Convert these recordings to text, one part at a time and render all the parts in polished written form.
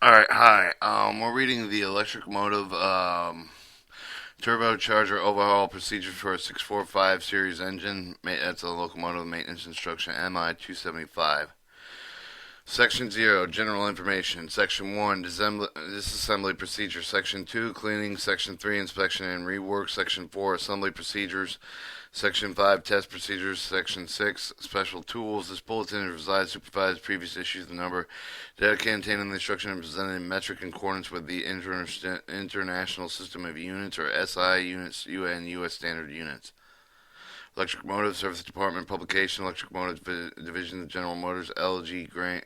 All right, hi. We're reading the electric motive turbocharger overhaul procedures for a 645 series engine. That's a locomotive maintenance instruction MI 275. Section 0, General Information. Section 1, Disassembly Procedure. Section 2, Cleaning. Section 3, Inspection and Rework. Section 4, Assembly Procedures. Section 5, Test Procedures. Section 6, Special Tools. This bulletin is revised, supervised previous issues. The number data contained the instruction and presented in metric in accordance with the International System of Units, or SI units, UN US Standard Units. Electric Motive Service Department Publication, Electric Motive Division of General Motors, LaGrange,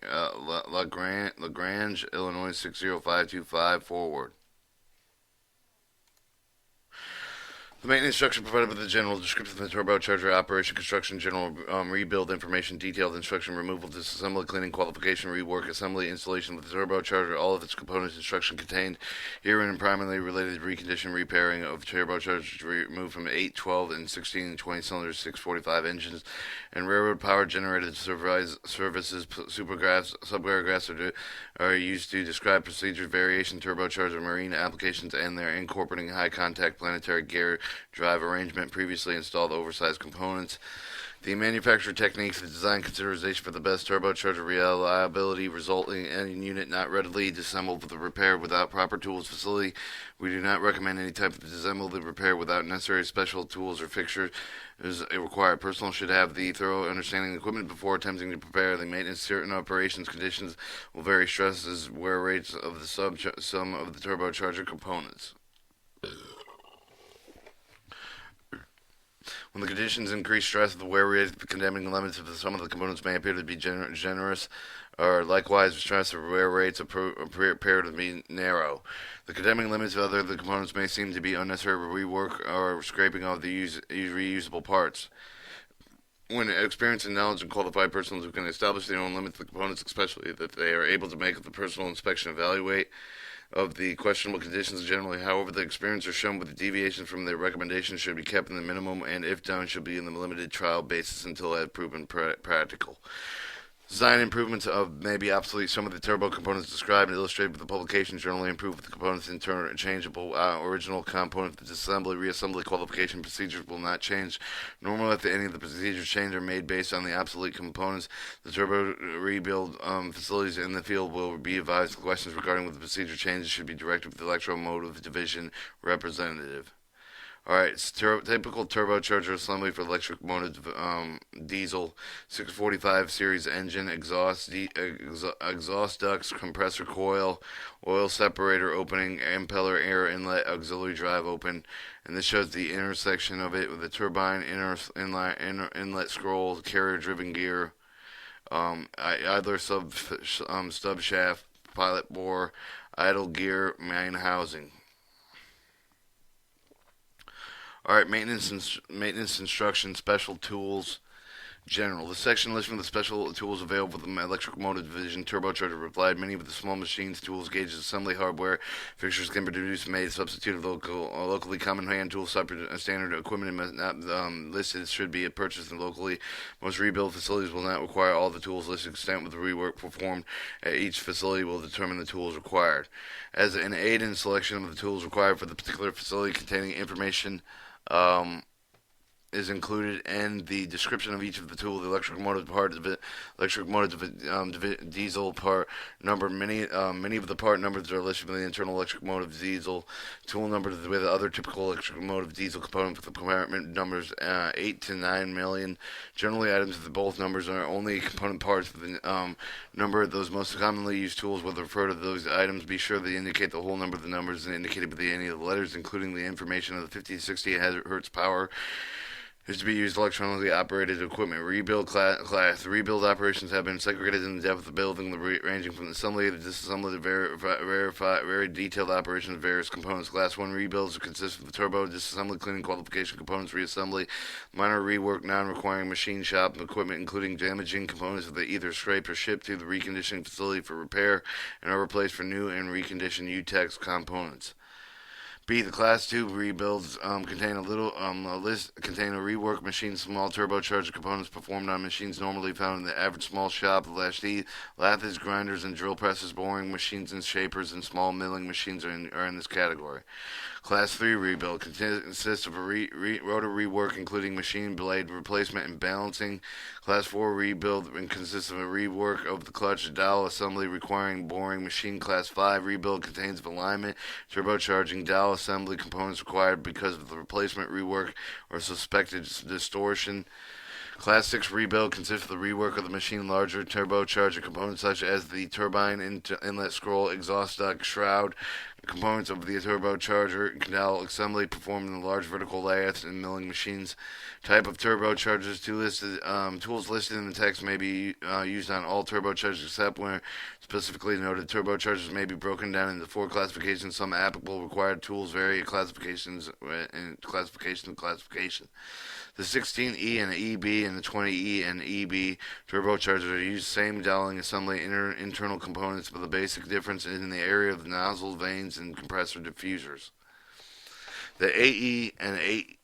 Illinois 60525, forward. The maintenance instruction provided by the general description of the turbocharger operation, construction, general rebuild information, detailed instruction, removal, disassembly, cleaning, qualification, rework, assembly, installation of the turbocharger, all of its components, instruction contained herein and primarily related to recondition, repairing of turbochargers to remove from 8, 12, and 16 and 20 cylinders, 645 engines, and railroad power generated services, subparagraphs are used to describe procedures, variation, turbocharger, marine applications, and their incorporating high contact planetary gear drive arrangement, previously installed oversized components. The manufacturer techniques, the design consideration for the best turbocharger reliability, resulting in a unit not readily disassembled with the repair without proper tools facility. We do not recommend any type of disassembly repair without necessary special tools or fixtures is required. Personnel should have the thorough understanding of the equipment before attempting to prepare the maintenance. Certain operations conditions will vary stresses, wear rates of the some of the turbocharger components. When the conditions increase stress of the wear rate, the condemning limits of some of the components may appear to be generous, or likewise, stress of wear rates appear to be narrow. The condemning limits of other of the components may seem to be unnecessary rework or scraping of the reusable parts. When experienced and knowledge and qualified persons who can establish their own limits of the components, especially that they are able to make the personal inspection evaluate of the questionable conditions generally. However, the experience are shown with the deviations from their recommendations should be kept in the minimum, and if done, should be in the limited trial basis until it has proven practical. Design improvements may be obsolete. Some of the turbo components described and illustrated with the publication generally improve with the components interchangeable. Original component disassembly, reassembly, qualification procedures will not change. Normally, if any of the procedures change are made based on the obsolete components, the turbo rebuild facilities in the field will be advised. Questions regarding what the procedure changes should be directed to the electromotive division representative. Alright, typical turbocharger assembly for electric motive diesel 645 series engine, exhaust ducts, compressor coil, oil separator opening, impeller air inlet, auxiliary drive open, and this shows the intersection of it with the turbine, inlet scroll, carrier driven gear, idler stub shaft, pilot bore, idle gear, main housing. All right, maintenance instructions, special tools, general. The section lists from the special tools available with the electric motive division turbocharger replied. Many of the small machines, tools, gauges, assembly hardware, fixtures can be produced made substitute of locally common hand tools. Standard equipment not listed should be purchased locally. Most rebuild facilities will not require all the tools listed. Extent with the rework performed at each facility will determine the tools required. As an aid in selection of the tools required for the particular facility, containing information is included in the description of each of the tool. The electric motive part of it, diesel part number. Many of the part numbers are listed with the internal electric motive diesel tool numbers with other typical electric motive diesel component with the compartment numbers 8 to 9 million. Generally, items with both numbers are only component parts with the number of those most commonly used tools will refer to those items. Be sure they indicate the whole number of the numbers and indicated by any of the letters, including the information of the 50 to 60 hertz power is to be used electronically operated equipment. Rebuild class. The rebuild operations have been segregated in the depth of the building, ranging from the assembly to disassembly to very detailed operations of various components. Class 1 rebuilds consist of the turbo, disassembly, cleaning, qualification components, reassembly, minor rework, non-requiring machine shop equipment, including damaging components that either scraped or shipped to the reconditioning facility for repair and are replaced for new and reconditioned UTEX components. B. The Class 2 rebuilds contain contain a rework machine, small turbocharger components performed on machines normally found in the average small shop. Lathes, grinders, and drill presses, boring machines, and shapers, and small milling machines are in this category. Class 3 rebuild consists of a rotor rework, including machine blade replacement and balancing. Class 4 rebuild consists of a rework of the clutch dowel assembly requiring boring machine. Class 5 rebuild contains of alignment, turbocharging, dowel assembly components required because of the replacement rework or suspected distortion. Class 6 rebuild consists of the rework of the machine, larger turbocharger components such as the turbine inlet scroll, exhaust duct, shroud, components of the turbocharger, canal assembly performed in the large vertical layouts and milling machines. Type of turbochargers. Tools listed in the text may be used on all turbochargers except where specifically noted. Turbochargers may be broken down into 4 classifications. Some applicable required tools vary in classifications in classification to classification. The 16E and EB and the 20E and EB turbochargers are used same dowelling assembly internal components, but the basic difference is in the area of the nozzle, vanes, and compressor diffusers. The AE and EB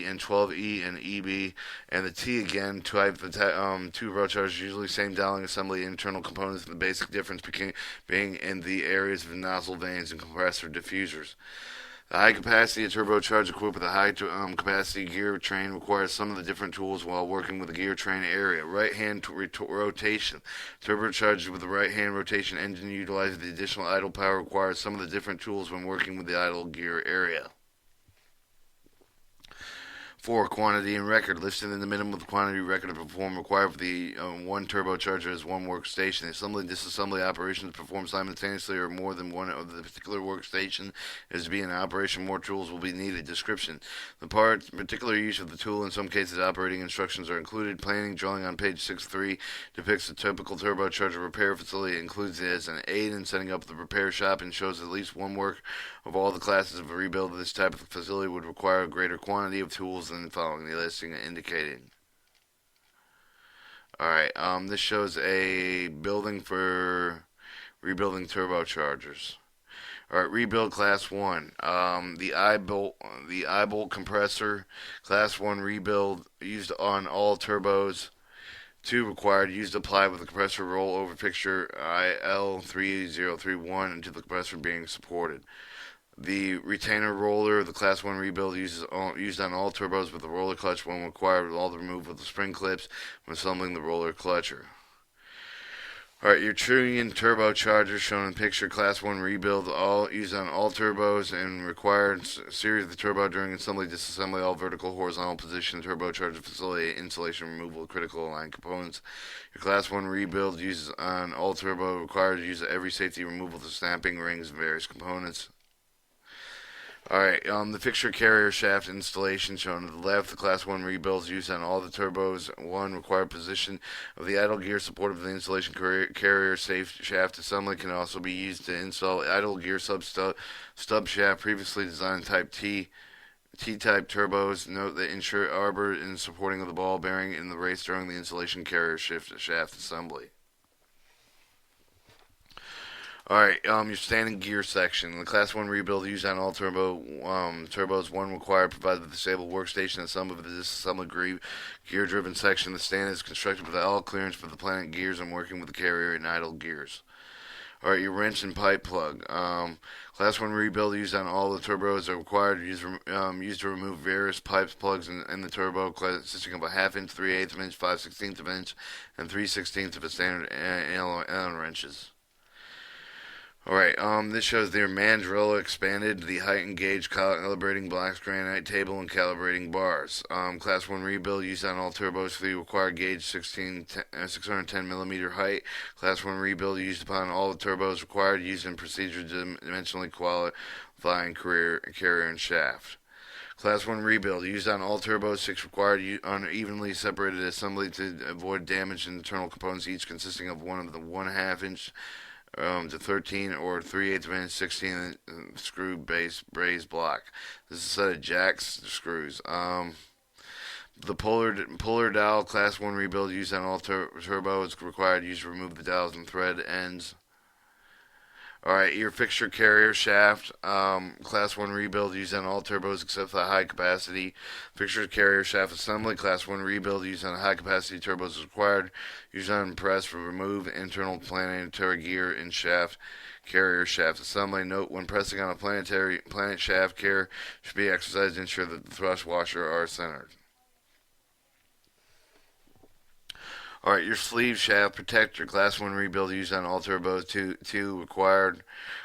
and 12E and EB and the T again type the turbochargers usually same dowelling assembly internal components, the basic difference being in the areas of the nozzle, vanes, and compressor diffusers. The high-capacity turbocharger equipped with a high-capacity gear train requires some of the different tools while working with the gear train area. Right-hand rotation. Turbocharger with the right-hand rotation engine utilizes the additional idle power requires some of the different tools when working with the idle gear area. 4. Quantity and record. Listed in the minimum quantity record to perform required for the one turbocharger as one workstation. Assembly and disassembly operations performed simultaneously or more than one of the particular workstation is to be in operation. More tools will be needed. Description. The particular use of the tool. In some cases, operating instructions are included. Planning drawing on page 6.3 depicts the typical turbocharger repair facility. It includes it as an aid in setting up the repair shop and shows at least one work of all the classes of a rebuild of this type of facility would require a greater quantity of tools than following the listing indicating. Alright, this shows a building for rebuilding turbochargers. Alright, rebuild class 1. The eye-bolt compressor, class 1 rebuild used on all turbos. 2 required, used to apply with the compressor rollover fixture IL3031 until the compressor being supported. The retainer roller, the Class 1 rebuild used on all turbos with the roller clutch when required with all the removal of the spring clips when assembling the roller clutcher. Alright, your Trillion turbocharger shown in picture, Class 1 rebuild, all used on all turbos and required series of the turbo during assembly, disassembly, all vertical, horizontal position, turbocharger facility, installation, removal of critical aligned components. Your Class 1 rebuild uses on all turbo required use of every safety removal of snapping rings and various components. Alright, the fixture carrier shaft installation shown to the left. The Class 1 rebuilds used on all the turbos. 1. Required position of the idle gear support of the installation carrier safe shaft assembly can also be used to install idle gear stub shaft previously designed type T-type turbos. Note that ensure arbor in supporting of the ball bearing in the race during the installation carrier shaft assembly. Alright, your standing gear section. The Class 1 rebuild used on all turbos. 1 required provided the disabled workstation and some of the disassembly gear-driven section. The stand is constructed with all clearance for the planet gears and working with the carrier and idle gears. Alright, your wrench and pipe plug. Class 1 rebuild used on all the turbos are required. Used to remove various pipes, plugs in the turbo, consisting of a ½ inch, 3/8 inch, 5/16 inch, and 3/16 of a standard Allen wrenches. Alright, this shows their mandrel expanded, the height and gauge calibrating blocks, granite table, and calibrating bars. Class 1 rebuild used on all turbos. 3 required gauge 610 millimeter height. Class 1 rebuild used upon all the turbos required, used in procedure dimensionally qualifying carrier and shaft. Class 1 rebuild used on all turbos. 6 required unevenly separated assembly to avoid damage in internal components, each consisting of one of the 1/2 inch to 13 or 3/8 inch 16 screw base braze block. This is a set of jacks screws. The polar dowel Class 1 rebuild used on all turbos required. Used to remove the dowels and thread ends. Alright, your fixture carrier shaft, Class 1 rebuild used on all turbos except for the high capacity. Fixture carrier shaft assembly, Class 1 rebuild used on high capacity turbos is required. Used on press for remove internal planetary gear in shaft carrier shaft assembly. Note, when pressing on a planet shaft, care should be exercised to ensure that the thrust washer are centered. Alright, your sleeve shaft protector, Class 1 rebuild used on all turbos, 2 required.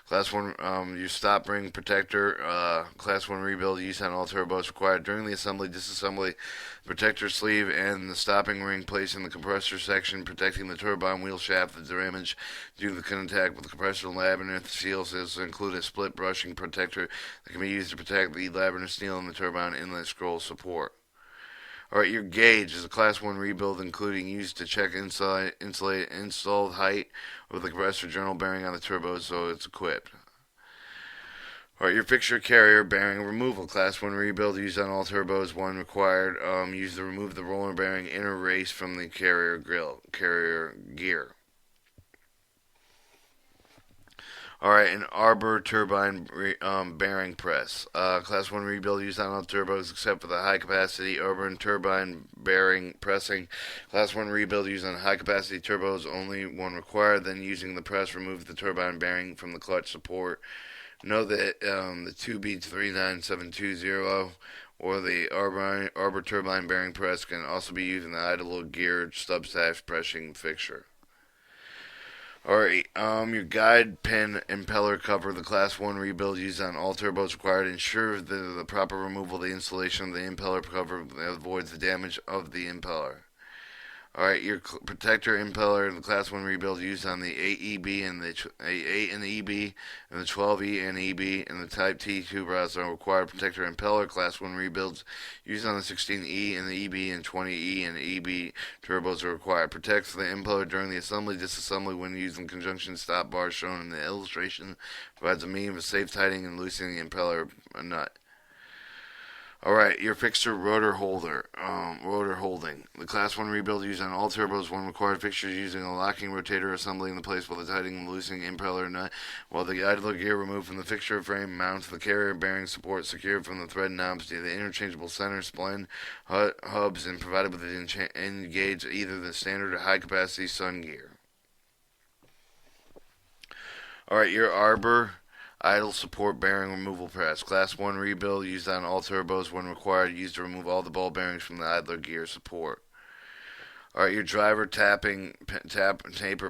Class 1, your stop ring protector, Class 1 rebuild used on all turbos required. During the assembly, disassembly, protector sleeve and the stopping ring placed in the compressor section, protecting the turbine wheel shaft. The damage due to the contact with the compressor labyrinth seals is to include a split brushing protector that can be used to protect the labyrinth steel and the turbine inlet scroll support. Alright, your gauge is a Class 1 rebuild, including used to check installed height of the compressor journal bearing on the turbo, so it's equipped. Alright, your fixture carrier bearing removal, Class 1 rebuild used on all turbos, 1 required. Used to remove the roller bearing inner race from the carrier gear. Alright, an arbor turbine bearing press. Class 1 rebuild used on all turbos except for the high capacity arbor turbine bearing pressing. Class 1 rebuild used on high capacity turbos, only 1 required. Then using the press, remove the turbine bearing from the clutch support. Note that the 2B39720 or the arbor turbine bearing press can also be used in the idle gear stub-sash pressing fixture. Alright, your guide pin impeller cover, the Class 1 rebuild used on all turbos required. Ensure that the proper removal of the installation of the impeller cover avoids the damage of the impeller. Alright, your protector impeller, the Class 1 rebuild used on the 8EB and the 8 and the EB and the 12E and EB and the Type T tube rods are required. Protector impeller, Class 1 rebuilds used on the 16E and the EB and 20E and EB turbos are required. Protects the impeller during the assembly, disassembly when used in conjunction. Stop bars shown in the illustration provides a means of safe tightening and loosening the impeller nut. Alright, your fixture rotor holding. The Class 1 rebuild used on all turbos, 1 required. Fixtures using a locking rotator assembly in place while the tightening and loosening impeller nut, while the idler gear removed from the fixture frame mounts the carrier bearing support secured from the thread knobs to the interchangeable center spline hubs and provided with engage either the standard or high capacity sun gear. Alright, your arbor idle support bearing removal press. Class 1 rebuild used on all turbos, 1 required. Used to remove all the ball bearings from the idler gear support. Alright, your driver taper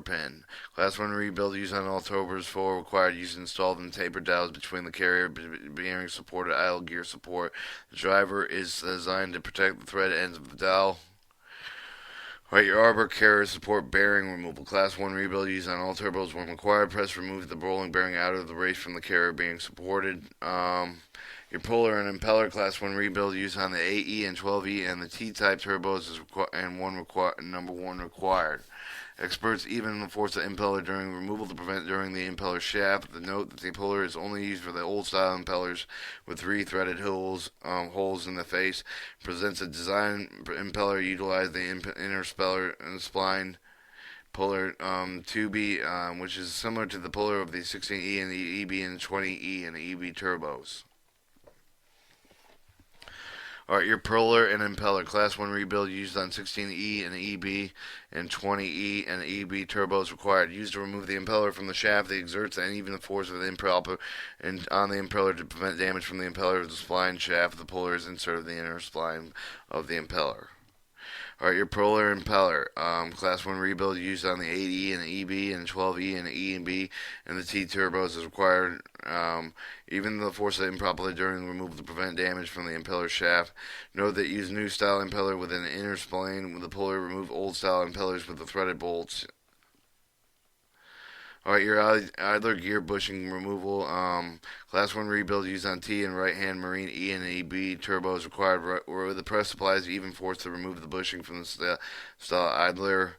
pin. Class 1 rebuild used on all turbos, 4 required. Used to install the taper dowels between the carrier bearing support and idle gear support. The driver is designed to protect the thread ends of the dowel. Alright, your arbor carrier support bearing removal. Class 1 rebuild used on all turbos, 1 required. Press remove the rolling bearing out of the race from the carrier being supported. Your puller and impeller, Class 1 rebuild used on the 8E and 12E and the T-type turbos is number 1 required. Experts even enforce the impeller during removal to prevent during the impeller shaft. The note that the puller is only used for the old style impellers with 3 threaded holes in the face. Presents a design impeller utilize the inner spline puller 2B, which is similar to the puller of the 16E and the EB and 20E and the EB turbos. Alright, your puller and impeller, Class 1 rebuild used on 16E and EB and 20E and EB turbos required. Used to remove the impeller from the shaft that exerts the uneven force of the impeller and on the impeller to prevent damage from the impeller of the spline shaft. The puller is inserted in the inner spline of the impeller. Alright, your puller and impeller, Class 1 rebuild used on the 8E and the EB and 12E and the E and B and the T turbos is required. Even the force of improperly during removal to prevent damage from the impeller shaft. Note that use new style impeller with an inner spline with the puller. Remove old style impellers with the threaded bolts. Alright, your idler gear bushing removal, Class 1 rebuild used on T and right-hand marine E and EB turbos required, where the press applies even force to remove the bushing from the style idler.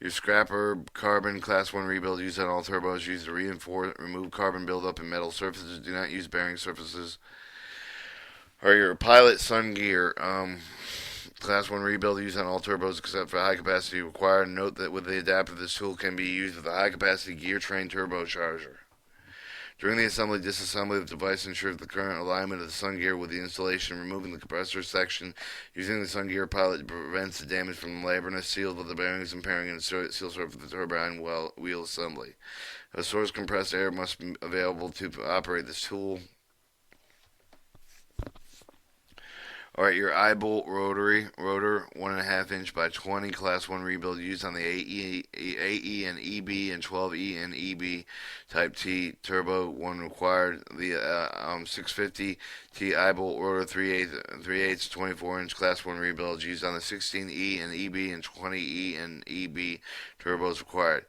Your scrapper carbon Class 1 rebuild used on all turbos used to remove carbon buildup in metal surfaces. Do not use bearing surfaces. Alright, your pilot sun gear, Class 1 rebuild used on all turbos except for high capacity required. Note that with the adapter, this tool can be used with a high capacity gear train turbocharger. During the assembly, disassembly of the device ensures the current alignment of the sun gear with the installation, removing the compressor section. Using the sun gear pilot prevents the damage from the laburness, sealed with the bearings and pairing and seal surface of the turbine wheel assembly. A source compressed air must be available to operate this tool. Alright, your eye-bolt rotor, 1.5 inch by 20, class 1 rebuild used on the AE and EB and 12E and EB type T turbo, 1 required. The 650 T eye-bolt rotor, 3/8 24 inch class 1 rebuild used on the 16E and EB and 20E and EB turbos required.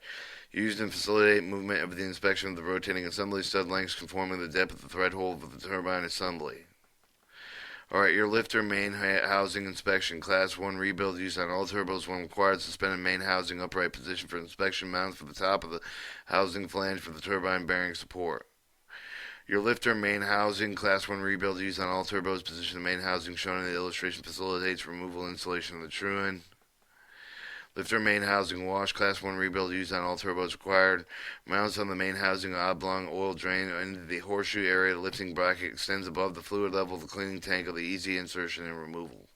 Used in facilitate movement of the inspection of the rotating assembly stud lengths conforming to the depth of the thread hole of the turbine assembly. Alright, your lifter main housing inspection, class 1 rebuild used on all turbos when required. Suspended main housing upright position for inspection, mounts for the top of the housing flange for the turbine bearing support. Your lifter main housing, class 1 rebuild used on all turbos. Position the main housing shown in the illustration facilitates removal and installation of the truant. Lifter main housing wash, class 1 rebuild used on all turbos required. Mounts on the main housing oblong oil drain into the horseshoe area. The lifting bracket extends above the fluid level of the cleaning tank of the easy insertion and removal.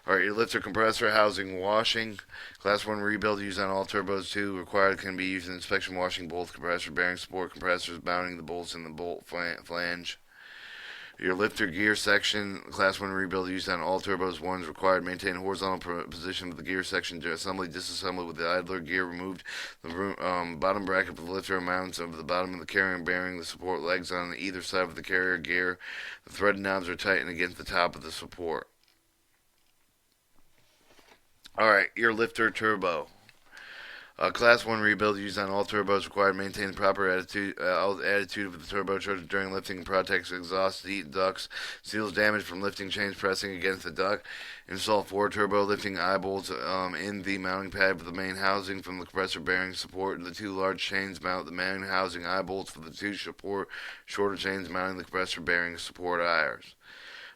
Alright, your lifter compressor housing washing, class 1 rebuild used on all turbos 2 required. Can be used in inspection washing both compressor bearing support compressors, mounting the bolts in the bolt flange. Your lifter gear section, class 1 rebuild used on all turbos 1 is required. Maintain horizontal position of the gear section to assembly, disassembly with the idler gear removed. The bottom bracket of the lifter mounts over the bottom of the carrying bearing, the support legs on either side of the carrier gear. The thread knobs are tightened against the top of the support. Alright, your lifter turbo. Class 1 rebuild used on all turbos required. Maintain the proper attitude of the turbocharger during lifting and protects exhaust ducts. Seals damage from lifting chains pressing against the duct. Install 4 turbo lifting eye bolts in the mounting pad for the main housing from the compressor bearing support. The 2 large chains mount the main housing eye bolts for the 2 shorter chains mounting the compressor bearing support eyes.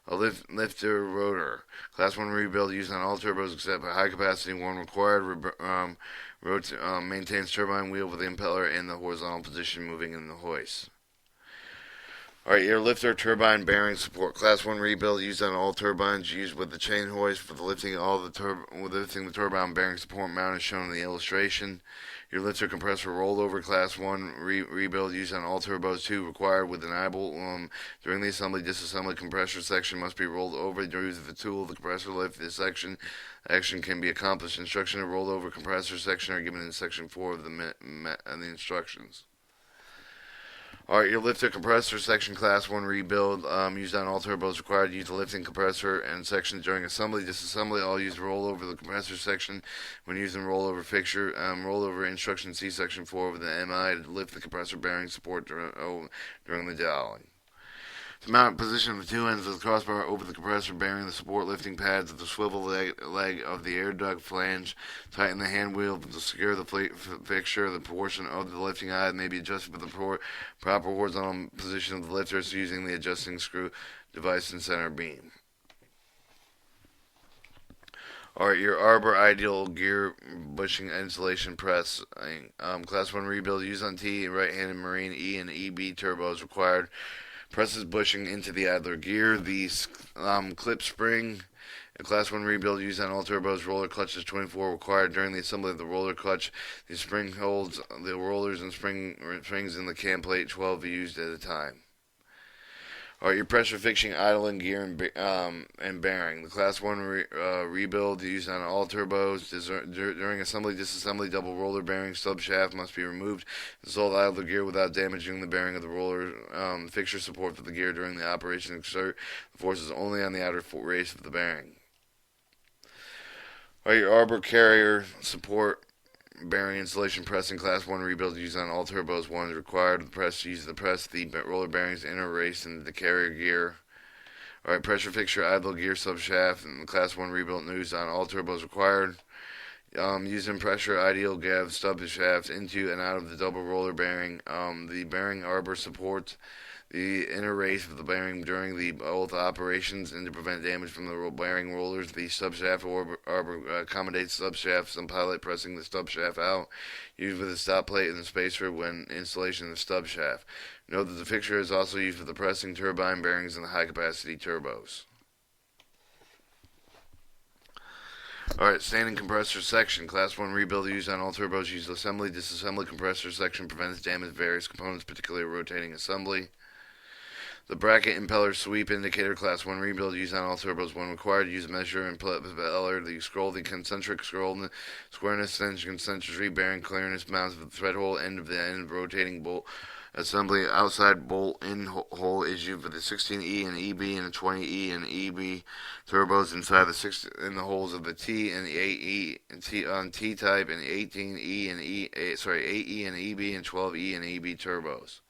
A lifter rotor. Class 1 rebuild used on all turbos except a high capacity 1 required. Maintains turbine wheel with the impeller in the horizontal position moving in the hoist. Alright, your lifter turbine bearing support. Class 1 rebuild used on all turbines used with the chain hoist for the lifting the turbine bearing support mount as shown in the illustration. Your lifter compressor rollover, class 1 rebuild used on all turbos 2 required with an eye bolt. During the assembly, disassembly compressor section must be rolled over. Using the tool, the compressor lift. This action can be accomplished. Instruction to roll over compressor section are given in section 4 of the instructions. Alright, your lifter compressor section, class 1 rebuild used on all turbos required. Use the lifting compressor and section during assembly, disassembly. All use roll over the compressor section when using rollover fixture. Rollover instruction C section 4 of the MI to lift the compressor bearing support during the dialing. To mount position of the 2 ends of the crossbar over the compressor bearing the support lifting pads of the swivel leg of the air duct flange. Tighten the hand wheel to secure the fixture. The portion of the lifting eye may be adjusted with the proper horizontal position of the lifters using the adjusting screw device and center beam. Alright, your Arbor Ideal gear bushing installation press. Class 1 rebuild used on T, right-handed marine E and EB turbos required. Presses bushing into the idler gear. The clip spring. A class 1 rebuild used on all turbos. Roller clutches 24 required. During the assembly of the roller clutch, the spring holds the rollers and springs in the cam plate, 12 used at a time. Alright, your pressure fixing idling gear and bearing. The class 1 rebuild used on all turbos. During assembly, disassembly, double roller bearing stub shaft must be removed. Install the idler gear without damaging the bearing of the roller. Fixture support for the gear during the operation. Exert the forces only on the outer race of the bearing. Alright, your Arbor carrier support bearing installation pressing, class 1 rebuild used on all turbos 1 is required. The press the roller bearings inner race into the carrier gear. Alright, pressure fixture idle gear subshaft and the class 1 rebuild used on all turbos required. Using pressure ideal gav stub shafts into and out of the double roller bearing. The bearing arbor supports the inner race of the bearing during the both operations and to prevent damage from the bearing rollers. The subshaft arbor accommodates subshafts and pilot pressing the stub shaft out, used with a stop plate and the spacer when installation of the stub shaft. Note that the fixture is also used for the pressing turbine bearings and the high capacity turbos. Alright, standing compressor section. Class 1 rebuild used on all turbos. Use assembly. Disassembly compressor section prevents damage of various components, particularly rotating assembly. The bracket impeller sweep indicator. Class 1 rebuild used on all turbos. When required, use measure impeller. The scroll, the concentric scroll, squareness, concentric bearing clearness mounts of the thread hole, end of the end rotating bolt assembly. Outside bolt in hole is used for the 16E and EB and the 20E and EB turbos inside in the holes of the T and the 8E and T on T type and 18E and 8E and EB and 12E and EB turbos.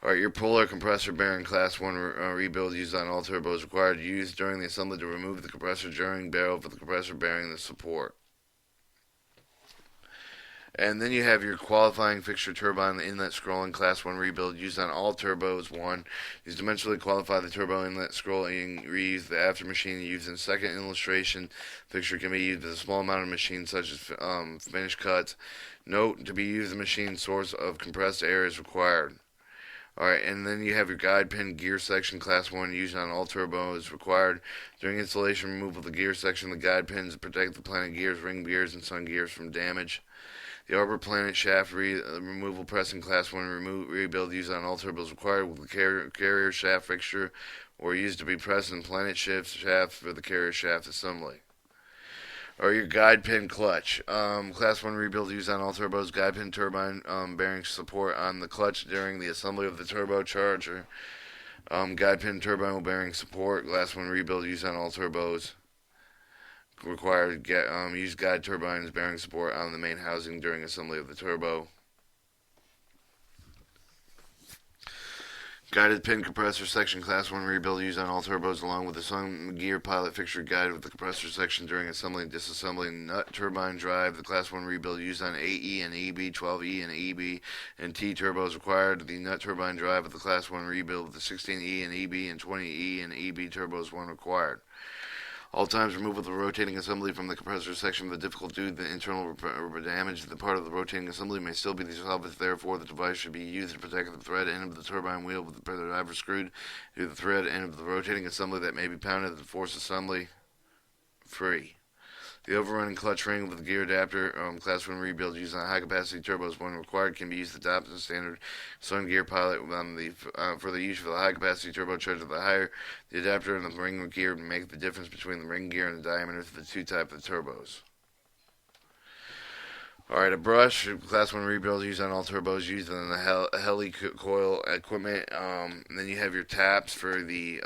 Alright, your polar compressor bearing class 1 rebuild used on all turbos required. Used during the assembly to remove the compressor during barrel for the compressor bearing the support. And then you have your qualifying fixture turbine inlet scrolling class 1 rebuild used on all turbos. 1. Use dimensionally qualify the turbo inlet scrolling. Reuse the after machine used in second illustration. Fixture can be used with a small amount of machines such as finish cuts. Note to be used the machine source of compressed air is required. Alright, and then you have your guide pin gear section class 1 used on all turbos required. During installation removal of the gear section, the guide pins protect the planet gears, ring gears, and sun gears from damage. The arbor planet shaft removal pressing class 1 rebuild used on all turbos required with the carrier shaft fixture or used to be pressed in planet shaft for the carrier shaft assembly. Or your guide pin clutch. Class 1 rebuild used on all turbos. Guide pin turbine bearing support on the clutch during the assembly of the turbocharger. Guide pin turbine bearing support. Class 1 rebuild used on all turbos. Required use guide turbines bearing support on the main housing during assembly of the turbo. Guided pin compressor section class 1 rebuild used on all turbos along with the sun gear pilot fixture guide with the compressor section during assembly and disassembly. Nut turbine drive. The class 1 rebuild used on 8E and EB, 12E and EB and T turbos required. The nut turbine drive of the class 1 rebuild with the 16E and EB and 20E and EB turbos when required. All times removal of the rotating assembly from the compressor section of the difficult due to the internal damage to the part of the rotating assembly may still be salvaged. Therefore, the device should be used to protect the thread end of the turbine wheel with the driver screwed to the thread end of the rotating assembly that may be pounded at the force assembly free. The overrunning clutch ring with the gear adapter, class 1 rebuild used on high capacity turbos when required can be used to adopt the standard sun gear pilot for the use of the high capacity turbocharger. The higher the adapter and the ring gear make the difference between the ring gear and the diameter of the two types of turbos. Alright, a brush, class 1 rebuild used on all turbos, used on the heli-coil equipment. Then you have your taps for the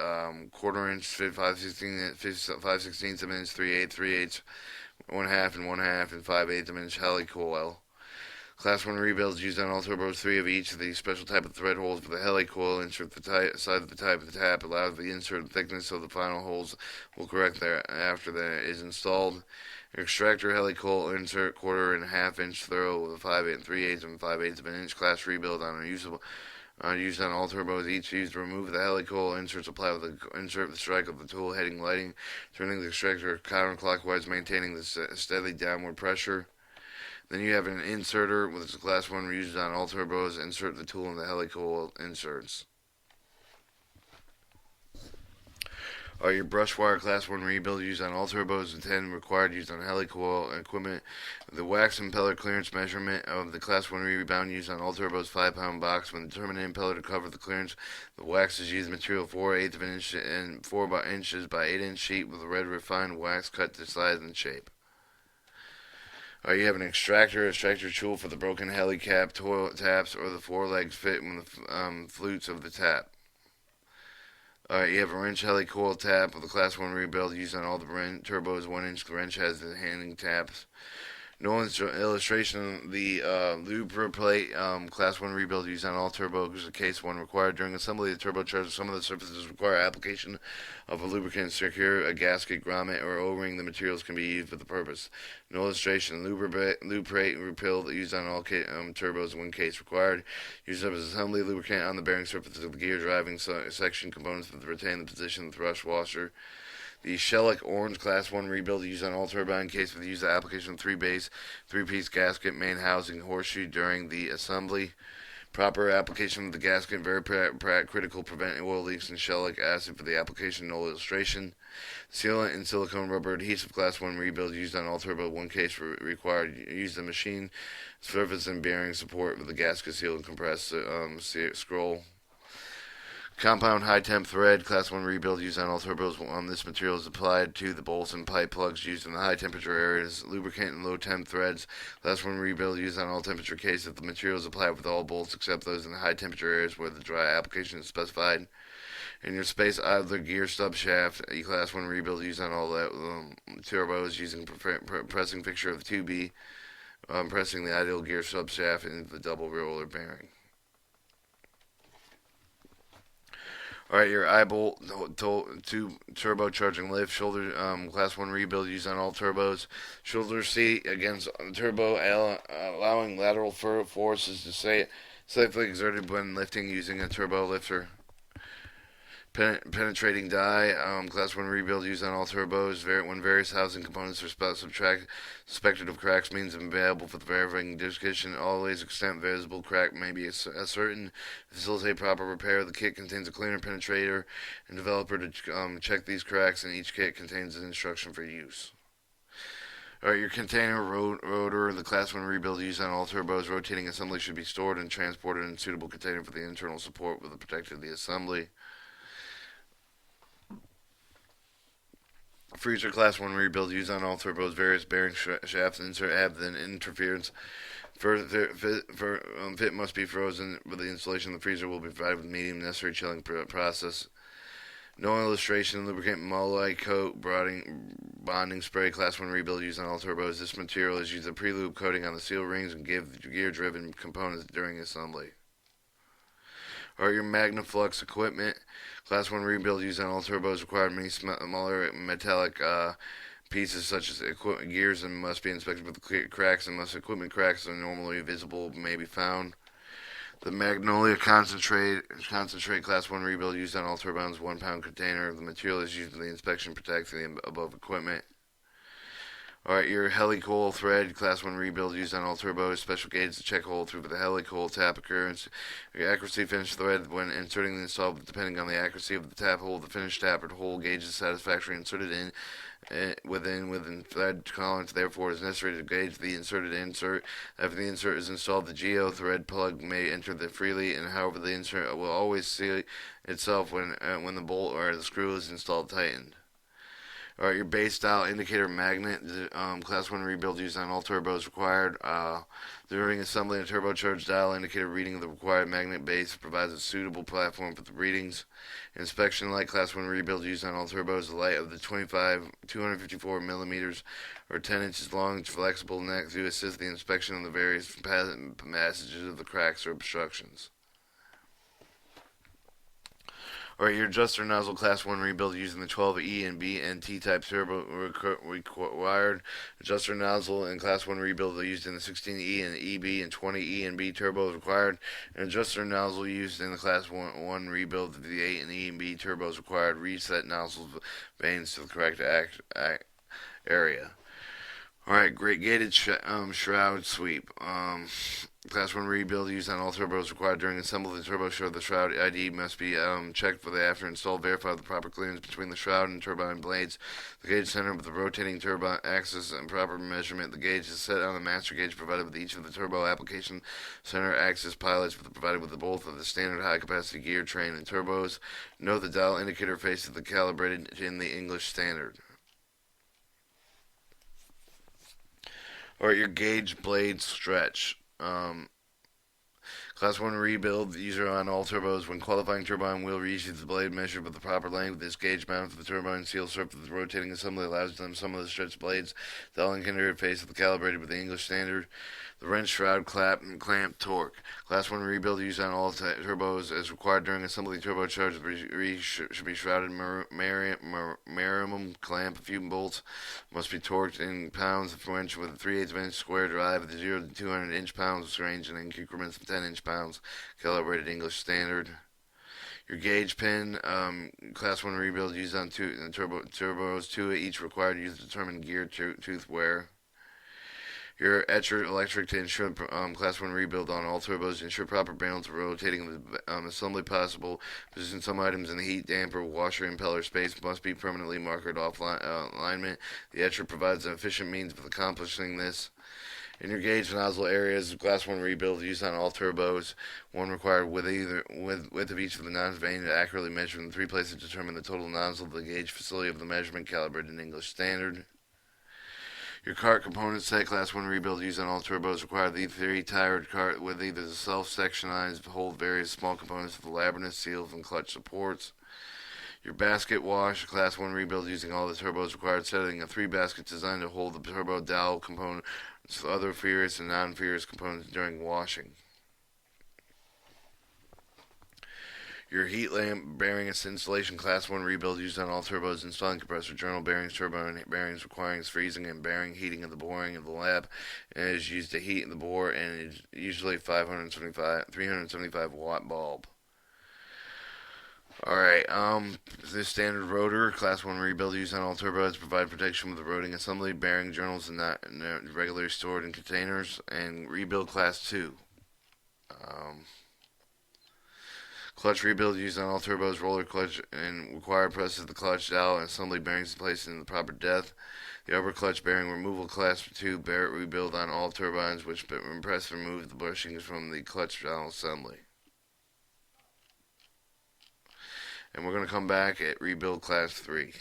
quarter-inch, 5/16 of an inch, 3/8, 3/8, 1/2 and 1/2, and 5/8 of an inch heli-coil. Class 1 rebuilds used on all turbos, 3 of each of the special type of thread holes for the heli-coil. Insert the side of the type of the tap, allows the insert thickness so the final holes will correct there after that is installed. Extractor helicoil insert 1/4 and 1/2 inch throw with a 5/8 and 3/8 and 5/8 of an inch class rebuild on used on all turbos. Each used to remove the helicoil inserts. Apply with the insert the strike of the tool heading lighting, turning the extractor counterclockwise, maintaining the steady downward pressure. Then you have an inserter with the class 1 used on all turbos. Insert the tool in the helicoil inserts. Your brush wire class 1 rebuild used on all turbos and 10 required used on helicoil equipment. The wax impeller clearance measurement of the class 1 rebound used on all turbos 5-pound box. When determining impeller to cover the clearance, the wax is used material 4/8 of an inch and 4 inches by 8 inch sheet with a red refined wax cut to size and shape. You have an extractor tool for the broken heli cap, toilet taps, or the 4 legs fit in the flutes of the tap. You have a wrench helicoil tap with the class 1 rebuild used on all the turbos. 1 inch. The wrench has the handing taps. No illustration. The lubricate Class 1 rebuild used on all turbos is Case 1 required. During assembly, the turbocharger, some of the surfaces require application of a lubricant to secure a gasket, grommet, or O-ring. The materials can be used for the purpose. No illustration. Lubricate rebuild used on all turbos when case required. Used up as assembly lubricant on the bearing surfaces of the gear driving section components that retain the position of the thrust washer. The Shellac Orange Class 1 rebuild used on all turbine case with the use of application of 3-piece gasket, main housing, horseshoe during the assembly. Proper application of the gasket, very critical, prevent oil leaks and shellac acid for the application, no illustration. Sealant and silicone rubber adhesive Class 1 rebuild used on all turbo, one case required. Use the machine surface and bearing support with the gasket seal and compressed scroll. Compound high temp thread, Class 1 rebuild used on all turbos. This material is applied to the bolts and pipe plugs used in the high temperature areas. Lubricant and low temp threads, Class 1 rebuild used on all temperature cases. The material is applied with all bolts except those in the high temperature areas where the dry application is specified. In your space idler gear stub shaft, a Class 1 rebuild used on all turbos using pressing fixture of the 2B, pressing the ideal gear stub shaft into the double roller bearing. Alright, your eye-bolt tube turbocharging lift, shoulder Class 1 rebuild used on all turbos. Shoulder seat against turbo, allowing lateral forces to safely exerted when lifting using a turbo lifter. Penetrating die, Class 1 rebuild used on all turbos. When various housing components are suspected of cracks, means available for the verifying discussion. Always extent visible crack may be ascertained. Facilitate proper repair. The kit contains a cleaner penetrator and developer to check these cracks, and each kit contains an instruction for use. Alright, your container rotor, the Class 1 rebuild used on all turbos. Rotating assembly should be stored and transported in a suitable container for the internal support with the protector of the assembly. Freezer Class 1 rebuild used on all turbos. Various bearing shafts have an interference. Fit must be frozen. With the installation, the freezer will be provided with medium necessary chilling process. No illustration. Lubricant Molly coat bonding spray Class 1 rebuild used on all turbos. This material is used as a pre-lube coating on the seal rings and give gear-driven components during assembly. Or your Magnaflux equipment, Class 1 rebuild used on all turbos. Required many smaller metallic pieces such as gears and must be inspected with cracks, unless equipment cracks are normally visible may be found. The Magnolia concentrate Class 1 rebuild used on all turbines. 1 pound container. The material is used in the inspection protecting the above equipment. Alright, your helicoil thread, Class 1 rebuild used on all turbos. Special gauge to check hole through the helicoil tap occurrence. Your accuracy finish thread when inserting the install, depending on the accuracy of the tap hole, the finish tap or hole gauge is satisfactory. Inserted in within thread tolerance, therefore, is necessary to gauge the inserted insert. After the insert is installed, the geo thread plug may enter freely, and however, the insert will always seal itself when the bolt or the screw is installed tightened. Alright, your base style indicator magnet, Class 1 rebuild used on all turbos required. During assembly, a turbocharged dial indicator reading of the required magnet base provides a suitable platform for the readings. Inspection light, Class 1 rebuild used on all turbos. The light of the 254 millimeters or 10 inches long, flexible neck to assist the inspection of the various passages of the cracks or obstructions. Alright, your adjuster nozzle Class 1 rebuild using the 12E and B and T type turbo required. Adjuster nozzle and Class 1 rebuild used in the 16E and EB and 20E and B turbos required. An adjuster nozzle used in the Class 1 rebuild of the 8 and E and B turbos required. Reset nozzle vanes to the correct area. Alright, great gated shroud sweep. Class 1 rebuild used on all turbos required. During assembly of the turbo shroud, the shroud ID must be checked for the after install. Verify the proper clearance between the shroud and turbine blades. The gauge center with the rotating turbine axis and proper measurement. The gauge is set on the master gauge provided with each of the turbo application center axis pilots provided with both of the standard high capacity gear train and turbos. Note the dial indicator faces the calibrated in the English standard. Or your gauge blade stretch. Class 1 rebuild, user on all turbos. When qualifying turbine wheel reaches the blade measured with the proper length, this gauge mounted to the turbine seal surface of the rotating assembly allows them some of the stretched blades to all interface with the calibrated with the English standard. The wrench, shroud, clap, and clamp torque. Class 1 rebuild used on all turbos as required during assembly. Turbocharged should be shrouded minimum clamp. A few bolts must be torqued in pounds. The wrench with a 3/8 inch square drive with 0 to 200 inch pounds range and increments of 10 inch pounds. Calibrated English standard. Your gauge pin, class 1 rebuild used on turbos, 2 each required to use to determine gear tooth wear. Your etcher electric to ensure class 1 rebuild on all turbos, ensure proper balance of rotating the assembly possible. Position some items in the heat, damper, washer, impeller space must be permanently marked off alignment. The etcher provides an efficient means of accomplishing this. In your gauge nozzle areas, class 1 rebuild used on all turbos. One required width of each of the nozzles vein to accurately measure in the 3 places to determine the total nozzle of the gauge facility of the measurement calibrated in English standard. Your cart component set, class 1 rebuild used on all turbos, require the 3-tired cart with either the self-sectionized hold various small components of the labyrinth, seals, and clutch supports. Your basket wash, class 1 rebuild using all the turbos, required setting of 3 baskets designed to hold the turbo dowel components, other ferrous and non-ferrous components during washing. Your heat lamp bearing installation, class 1 rebuild used on all turbos, installing compressor journal bearings, turbo bearings requiring freezing and bearing heating of the boring of the lap, and it is used to heat the bore, and it is usually 375 watt bulb. Alright, this standard rotor, class 1 rebuild used on all turbos, provide protection with the rotating assembly, bearing journals and not regularly stored in containers, and rebuild class 2. Clutch rebuild used on all turbos, roller clutch, and required presses of the clutch dowel and assembly bearings placed in the proper depth. The upper clutch bearing removal, class 2 Barrett rebuild on all turbines, which press remove the bushings from the clutch dowel assembly. And we're going to come back at rebuild class 3.